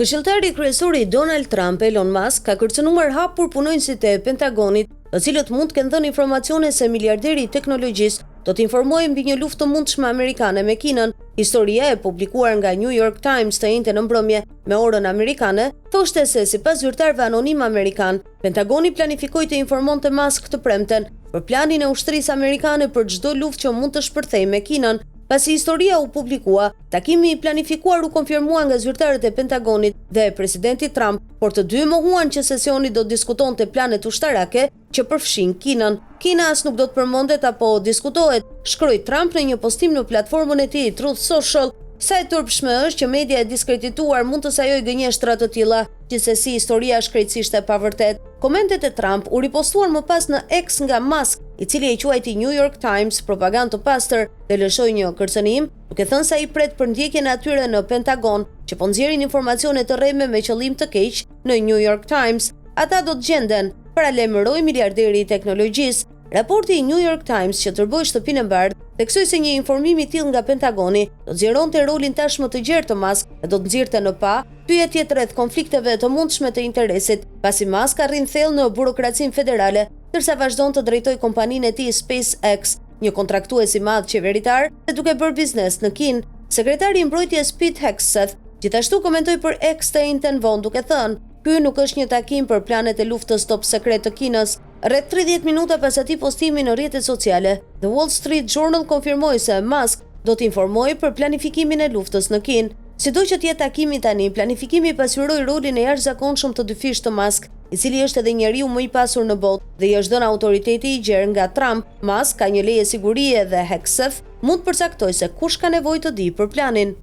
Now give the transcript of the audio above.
Këshilltari kryesor i Donald Trump, Elon Musk, ka kërcënuar hapur punonjësit e Pentagonit, të cilët mund të kenë dhënë informacione se miliarderi i teknologjisë do të informojë mbi një luftë të mundshme amerikane me Kinën. Historia e publikuar nga New York Times të njëjtën në mbrëmje me orën amerikane thoshte se sipas zyrtarëve anonim amerikan, Pentagoni planifikoi të informonte Musk të premten për planin e ushtrisë amerikane për çdo luftë që mund të shpërthejë me Kinën. Pasi historia u publikua, takimi i planifikuar u konfirmua nga zyrtarët e Pentagonit dhe presidenti Trump, por të dy mohuan që sesioni do të diskutonte planet ushtarake që përfshin Kinën. Kina as nuk do të përmendet apo diskutohet, shkroi Trump në një postim në platformën e tij Truth Social. Sa e turpshme është që media e diskredituar mund të sajojë gënjeshtra të tilla, gjithsesi historia është krejtësisht e pavërtet. Komentet e Trump u ripostuan më pas në X nga Musk, i cili e quajti New York Times propagandë të pastër dhe lëshoi një kërcënim, duke thënë se ai pret për ndjekjen e atyre në Pentagon që po nxjerrin informacione të rreme me qëllim të keq në New York Times. Ata do të gjenden, paralajmëroi miliarderi i teknologjisë. Raporti i New York Times që tërboi shtëpinë e bardhë theksoi se një informim i tillë nga Pentagoni do zgjeronte rolin tashmë të gjerë të Musk dhe do të nxirrte në pa pyetje rreth konflikteve të mundshme të interesit, pasi Musk arrin thellë në burokracinë federale, ndërsa vazhdon të drejtojë kompaninë e tij SpaceX, një kontraktues i madh qeveritar, dhe duke bërë biznes në Kinë. Sekretari i mbrojtjes Pete Hegseth gjithashtu komentoi për X të njëjtën vonë duke thënë: "Ky nuk është një takim për planet e luftës top sekret të Kinës." Rreth 30 minuta pas atij postimi në rrjetet sociale, The Wall Street Journal konfirmoi se Musk do të informojë për planifikimin e luftës në Kinë. Sido që të jetë takimi tani, planifikimi pasqyroi rolin e jashtëzakonshëm të dyfisht të Musk, i cili është edhe njeriu më i pasur në botë dhe i është dhënë autoriteti i gjerë nga Trump. Musk ka një leje sigurie dhe Hegseth mund të përcaktojë se kush ka nevojë të di për planin.